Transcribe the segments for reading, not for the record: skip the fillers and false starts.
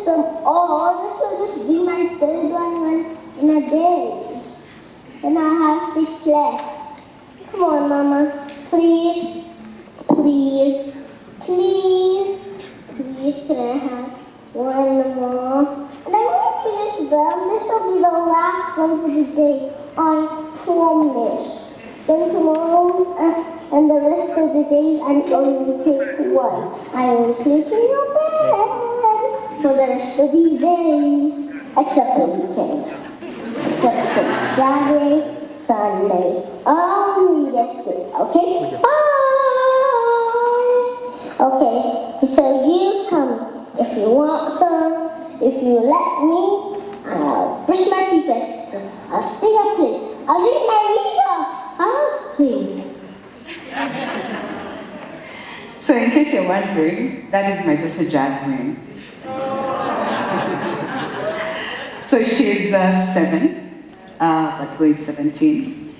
them all. This will just be my third one in a day. And I have 6 left. Come on, Mama. Please, please, please, please, can I have one more? And I won't finish them. This will be the last one for the day. I promise. Then tomorrow and the rest of the day, I'm going to take one. I will sleep in your bed for the rest of these days, except the weekend. Except for Saturday, Sunday, only yesterday. Okay? Bye! Okay, so you come if you want some. If you let me, I'll brush my teeth first. I'll stay up late. I'll read my reader. Please. So in case you're wondering, that is my daughter Jasmine. So she's 7, but going 17.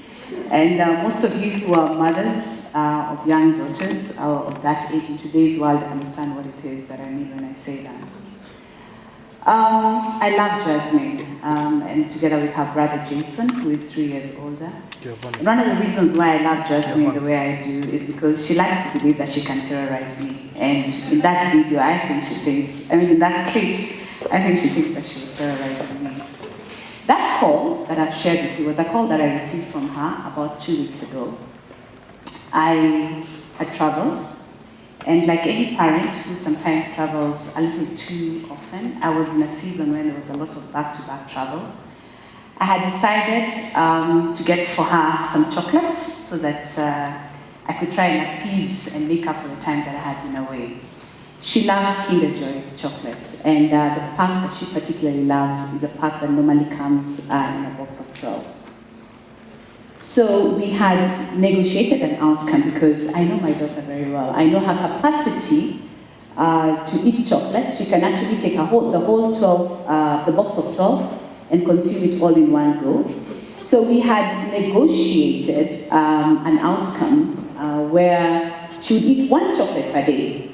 And most of you who are mothers of young daughters or of that age in today's world understand what it is that I mean when I say that. I love Jasmine, and together with her brother Jason, who is 3 years older. And one of the reasons why I love Jasmine the way I do is because she likes to believe that she can terrorize me. And in that video, I think she thinks, in that clip, I think she thinks that she was terrorizing me. That call that I've shared with you was a call that I received from her about 2 weeks ago. I had traveled. And like any parent who sometimes travels a little too often, I was in a season when there was a lot of back-to-back travel. I had decided to get for her some chocolates so that I could try and appease and make up for the time that I had been away. She loves Kinder Joy chocolates, and the pack that she particularly loves is a pack that normally comes in a box of 12. So we had negotiated an outcome because I know my daughter very well. I know her capacity to eat chocolates. She can actually take the whole 12, the box of 12, and consume it all in one go. So we had negotiated an outcome where she would eat 1 chocolate per day.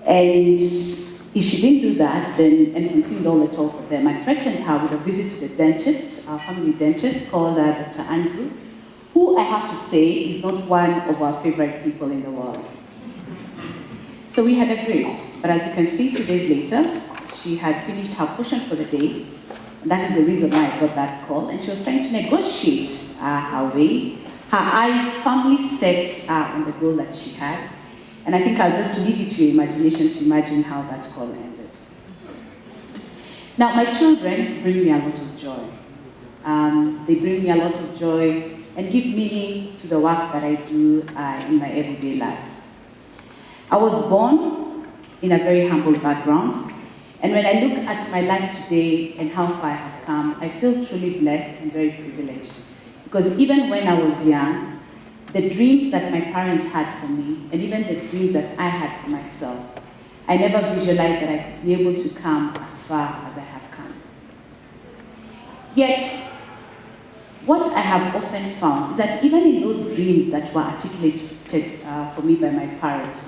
And if she didn't do that, and consumed all the 12 of them, I threatened her with a visit to the dentist, our family dentist, called Dr. Andrew, who I have to say is not one of our favorite people in the world. So we had agreed, but as you can see 2 days later, she had finished her portion for the day, and that is the reason why I got that call, and she was trying to negotiate her way, her eyes firmly set on the goal that she had. And I think I'll just leave it to your imagination to imagine how that call ended. Now, my children bring me a lot of joy. They bring me a lot of joy and give meaning to the work that I do in my everyday life. I was born in a very humble background, and when I look at my life today and how far I have come, I feel truly blessed and very privileged. Because even when I was young, the dreams that my parents had for me, and even the dreams that I had for myself, I never visualized that I could be able to come as far as I have come. Yet, what I have often found is that even in those dreams that were articulated for me by my parents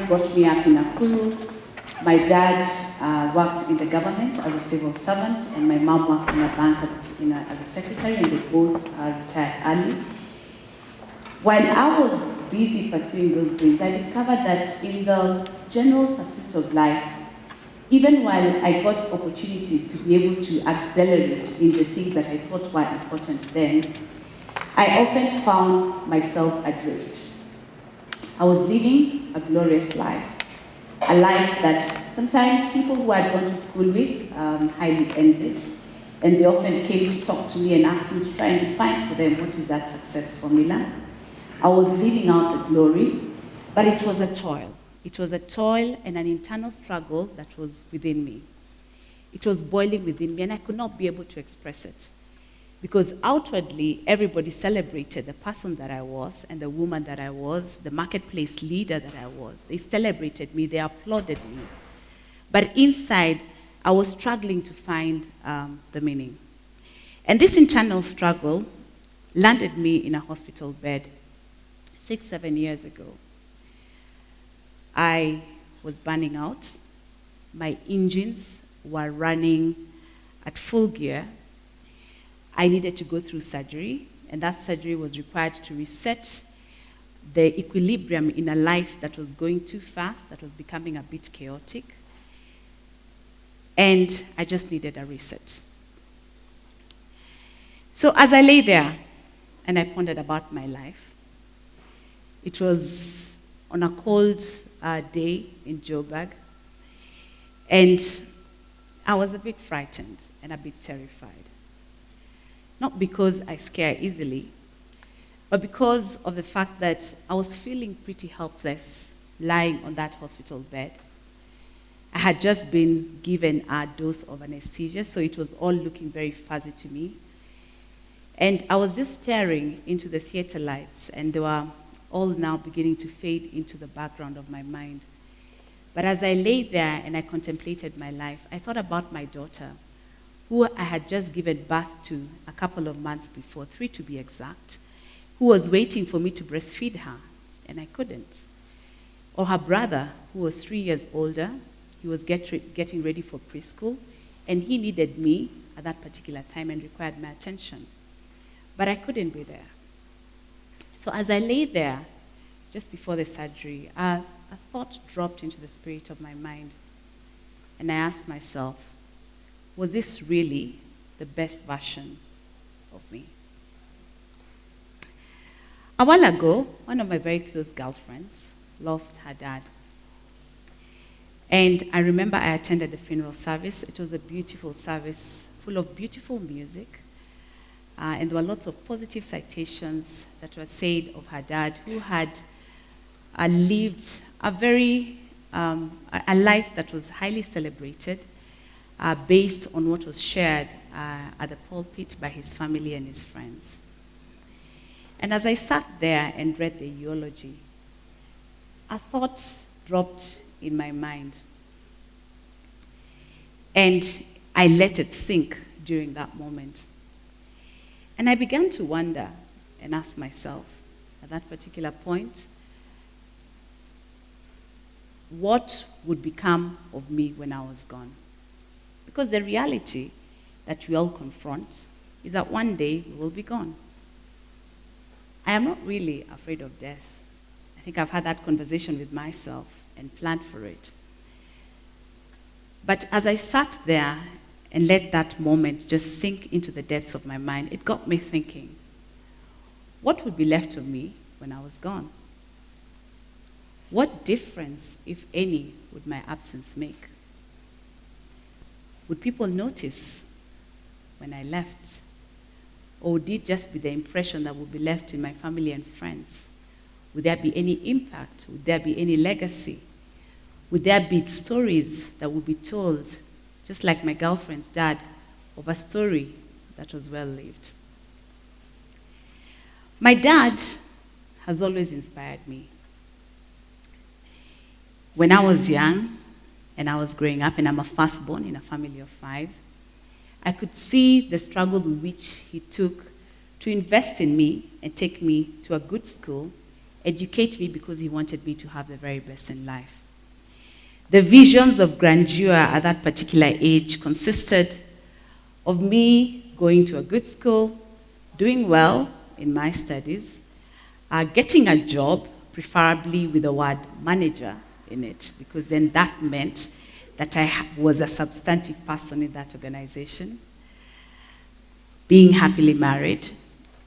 brought me up in Nakuru. My dad worked in the government as a civil servant, and my mom worked in a bank as a secretary, and they both retired early. While I was busy pursuing those dreams, I discovered that in the general pursuit of life, even while I got opportunities to be able to accelerate in the things that I thought were important then, I often found myself adrift. I was living a glorious life, a life that sometimes people who I'd gone to school with highly envied, and they often came to talk to me and ask me to try and define for them what is that success formula. I was living out the glory, but it was a toil. It was a toil and an internal struggle that was within me. It was boiling within me, and I could not be able to express it. Because outwardly, everybody celebrated the person that I was and the woman that I was, the marketplace leader that I was. They celebrated me, they applauded me. But inside, I was struggling to find the meaning. And this internal struggle landed me in a hospital bed 6-7 years ago. I was burning out. my engines were running at full gear, I needed to go through surgery, and that surgery was required to reset the equilibrium in a life that was going too fast, that was becoming a bit chaotic. And I just needed a reset. So as I lay there and I pondered about my life, it was on a cold day in Joburg, and I was a bit frightened and a bit terrified. Not because I scare easily, but because of the fact that I was feeling pretty helpless lying on that hospital bed. I had just been given a dose of anesthesia, so it was all looking very fuzzy to me. And I was just staring into the theater lights, and they were all now beginning to fade into the background of my mind. But as I lay there and I contemplated my life, I thought about my daughter, who I had just given birth to a couple of months before, 3 to be exact, who was waiting for me to breastfeed her, and I couldn't. Or her brother, who was 3 years older. He was getting ready for preschool, and he needed me at that particular time and required my attention. But I couldn't be there. So as I lay there, just before the surgery, a thought dropped into the spirit of my mind, and I asked myself, was this really the best version of me? A while ago, one of my very close girlfriends lost her dad. And I remember I attended the funeral service. It was a beautiful service, full of beautiful music. And there were lots of positive citations that were said of her dad, who had lived a life that was highly celebrated, based on what was shared at the pulpit by his family and his friends. And as I sat there and read the eulogy, a thought dropped in my mind. And I let it sink during that moment. And I began to wonder and ask myself at that particular point, what would become of me when I was gone? Because the reality that we all confront is that one day we will be gone. I am not really afraid of death. I think I've had that conversation with myself and planned for it. But as I sat there and let that moment just sink into the depths of my mind, it got me thinking, what would be left of me when I was gone? What difference, if any, would my absence make? Would people notice when I left? Or would it just be the impression that would be left in my family and friends? Would there be any impact? Would there be any legacy? Would there be stories that would be told, just like my girlfriend's dad, of a story that was well lived? My dad has always inspired me. When I was young and I was growing up, and I'm a firstborn in a family of 5, I could see the struggle with which he took to invest in me and take me to a good school, educate me because he wanted me to have the very best in life. The visions of grandeur at that particular age consisted of me going to a good school, doing well in my studies, getting a job, preferably with the word manager in it, because then that meant that I was a substantive person in that organization, being happily married,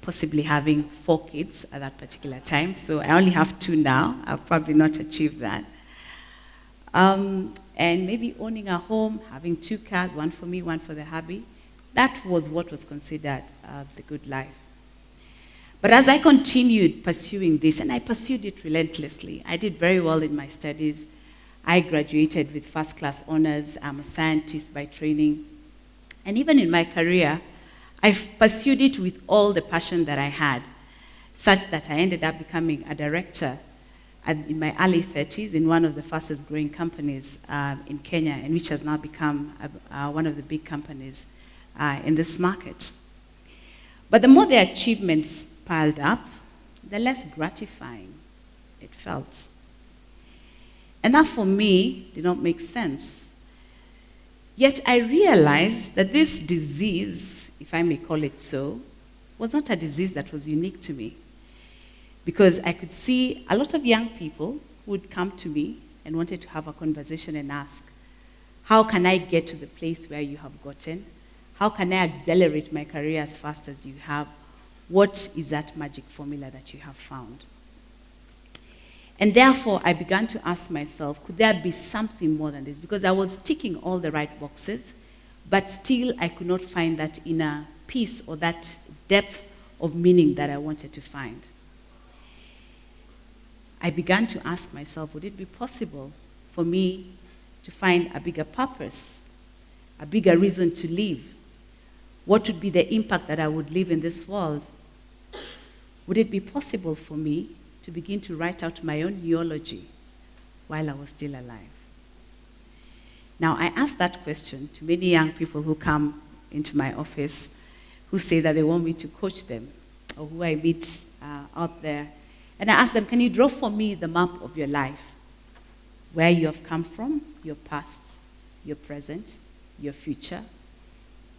possibly having 4 kids at that particular time. So I only have 2 now. I'll probably not achieve that. And maybe owning a home, having 2 cars, one for me, one for the hubby. That was what was considered the good life. But as I continued pursuing this, and I pursued it relentlessly, I did very well in my studies. I graduated with first-class honors. I'm a scientist by training. And even in my career, I pursued it with all the passion that I had, such that I ended up becoming a director in my early 30s in one of the fastest growing companies in Kenya, and which has now become one of the big companies in this market. But the more the achievements piled up, the less gratifying it felt. And that for me did not make sense, Yet I realized that this disease, if I may call it so, was not a disease that was unique to me. Because I could see a lot of young people who would come to me and wanted to have a conversation and ask, how can I get to the place where you have gotten? How can I accelerate my career as fast as you have? What is that magic formula that you have found? And therefore, I began to ask myself, could there be something more than this? Because I was ticking all the right boxes, but still I could not find that inner peace or that depth of meaning that I wanted to find. I began to ask myself, would it be possible for me to find a bigger purpose, a bigger reason to live? What would be the impact that I would leave in this world? Would it be possible for me to begin to write out my own eulogy while I was still alive? Now, I ask that question to many young people who come into my office who say that they want me to coach them, or who I meet out there. And I ask them, can you draw for me the map of your life? Where you have come from, your past, your present, your future,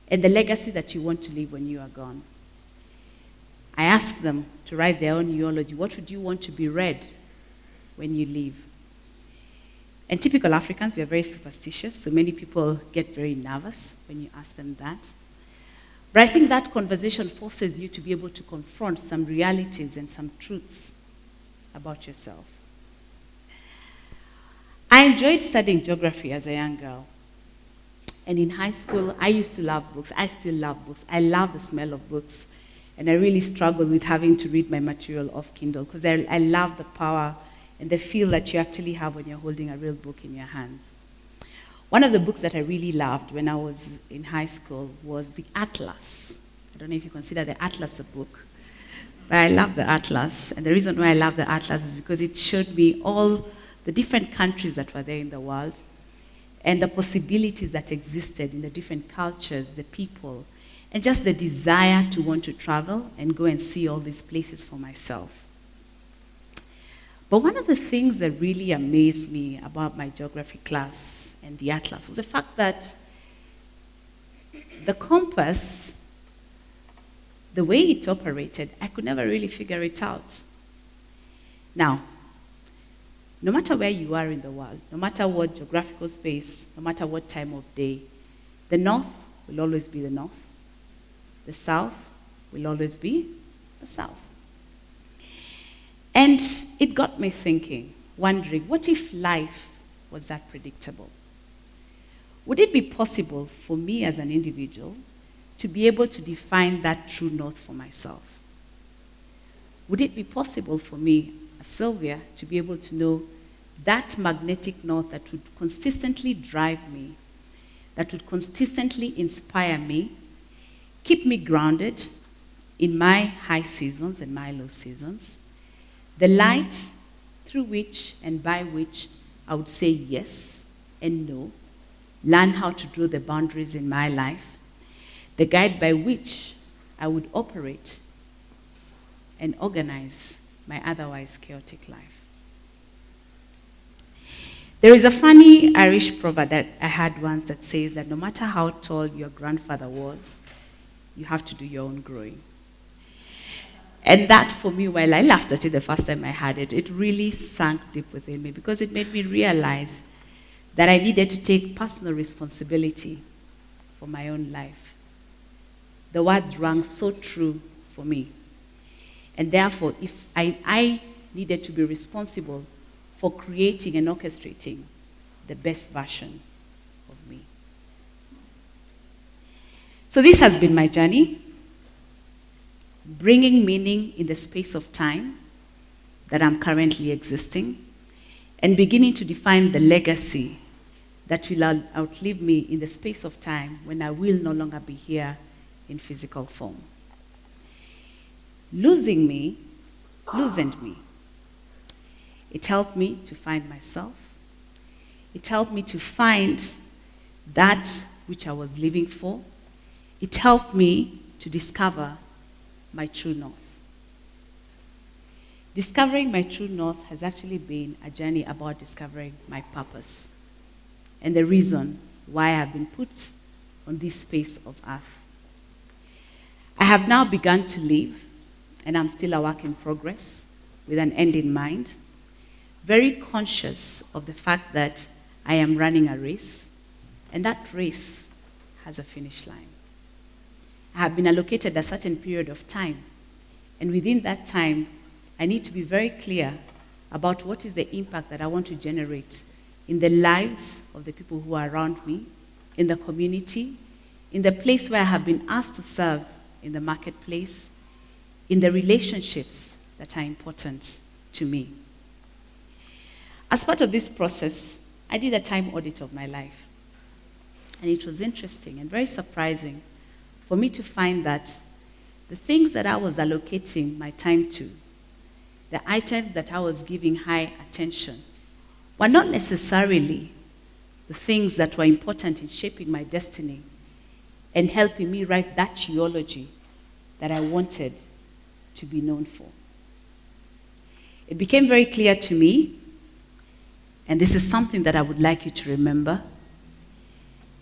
and the legacy that you want to leave when you are gone. I ask them to write their own eulogy. What would you want to be read when you leave? And typical Africans, we are very superstitious, so many people get very nervous when you ask them that. But I think that conversation forces you to be able to confront some realities and some truths about yourself. I enjoyed studying geography as a young girl. And in high school, I used to love books. I still love books. I love the smell of books. And I really struggled with having to read my material off Kindle because I love the power and the feel that you actually have when you're holding a real book in your hands. One of the books that I really loved when I was in high school was the Atlas. I don't know if you consider the Atlas a book, but I love the Atlas. And the reason why I love the Atlas is because it showed me all the different countries that were there in the world and the possibilities that existed in the different cultures, the people, and just the desire to want to travel and go and see all these places for myself. But one of the things that really amazed me about my geography class and the Atlas was the fact that the compass, the way it operated, I could never really figure it out. Now, no matter where you are in the world, no matter what geographical space, no matter what time of day, the north will always be the north. The south will always be the south. And it got me thinking, wondering, what if life was that predictable? Would it be possible for me as an individual to be able to define that true north for myself? Would it be possible for me, as Sylvia, to be able to know that magnetic north that would consistently drive me, that would consistently inspire me, keep me grounded in my high seasons and my low seasons, the light through which and by which I would say yes and no, learn how to draw the boundaries in my life, the guide by which I would operate and organize my otherwise chaotic life. There is a funny Irish proverb that I had once that says that no matter how tall your grandfather was, you have to do your own growing. And that for me, while I laughed at it the first time I had it, it really sank deep within me because it made me realize that I needed to take personal responsibility for my own life. The words rang so true for me. And therefore, if I needed to be responsible for creating and orchestrating the best version of me. So this has been my journey, bringing meaning in the space of time that I'm currently existing, and beginning to define the legacy that will outlive me in the space of time when I will no longer be here in physical form. Losing me loosened me. It helped me to find myself. It helped me to find that which I was living for. It helped me to discover my true north. Discovering my true north has actually been a journey about discovering my purpose and the reason why I've been put on this space of earth. I have now begun to live, and I'm still a work in progress with an end in mind, very conscious of the fact that I am running a race, and that race has a finish line. I have been allocated a certain period of time, and within that time, I need to be very clear about what is the impact that I want to generate in the lives of the people who are around me, in the community, in the place where I have been asked to serve in the marketplace, in the relationships that are important to me. As part of this process, I did a time audit of my life. And it was interesting and very surprising for me to find that the things that I was allocating my time to, the items that I was giving high attention, were not necessarily the things that were important in shaping my destiny and helping me write that eulogy that I wanted to be known for. It became very clear to me, and this is something that I would like you to remember,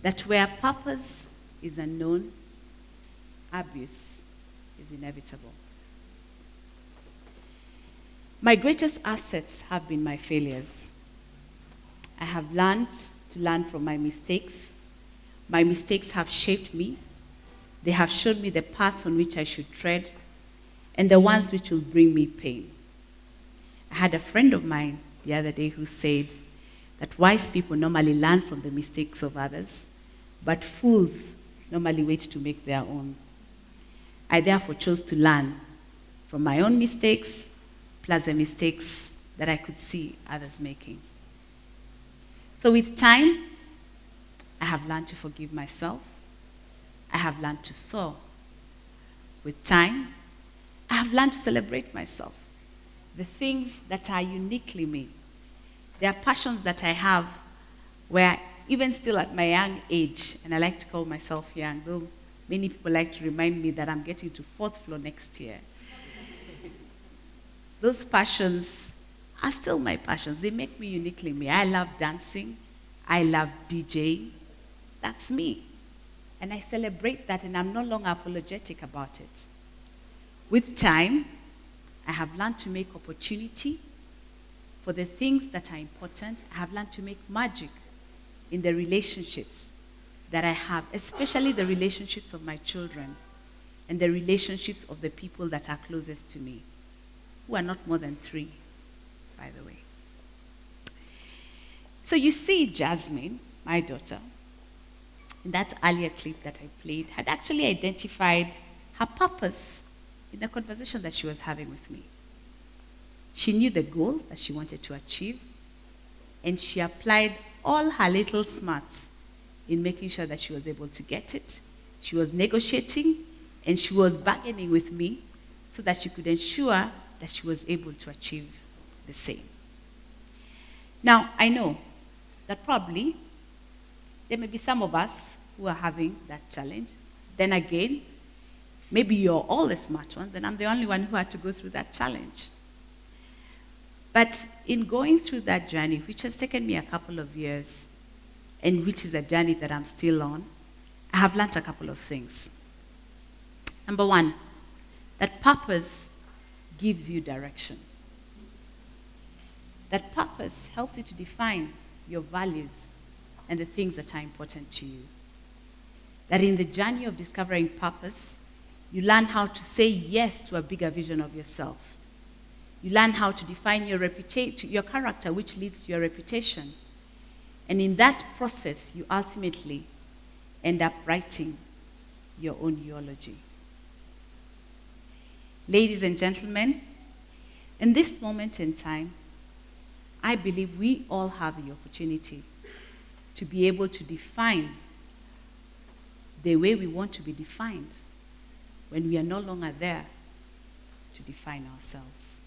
that where purpose is unknown, abuse is inevitable. My greatest assets have been my failures. I have learned to learn from my mistakes. My mistakes have shaped me. They have shown me the paths on which I should tread and the ones which will bring me pain. I had a friend of mine the other day who said that wise people normally learn from the mistakes of others, but fools normally wait to make their own. I therefore chose to learn from my own mistakes, plus the mistakes that I could see others making. So with time, I have learned to forgive myself. I have learned to soar. With time, I have learned to celebrate myself. The things that are uniquely me. There are passions that I have where even still at my young age, and I like to call myself young, though many people like to remind me that I'm getting to 4th floor next year. Those passions are still my passions. They make me uniquely me. I love dancing. I love DJing. That's me. And I celebrate that, and I'm no longer apologetic about it. With time, I have learned to make opportunity for the things that are important. I have learned to make magic in the relationships that I have, especially the relationships of my children and the relationships of the people that are closest to me, who are not more than 3, by the way. So you see, Jasmine, my daughter, in that earlier clip that I played, had actually identified her purpose in the conversation that she was having with me. She knew the goal that she wanted to achieve, and she applied all her little smarts in making sure that she was able to get it. She was negotiating, and she was bargaining with me so that she could ensure that she was able to achieve the same. Now, I know that probably there may be some of us who are having that challenge. Then again, maybe you're all the smart ones, and I'm the only one who had to go through that challenge. But in going through that journey, which has taken me a couple of years, and which is a journey that I'm still on, I have learned a couple of things. Number one, that purpose gives you direction. That purpose helps you to define your values and the things that are important to you. That in the journey of discovering purpose, you learn how to say yes to a bigger vision of yourself. You learn how to define your character, which leads to your reputation. And in that process, you ultimately end up writing your own eulogy. Ladies and gentlemen, in this moment in time, I believe we all have the opportunity to be able to define the way we want to be defined when we are no longer there to define ourselves.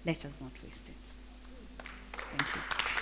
Let us not waste it. Thank you.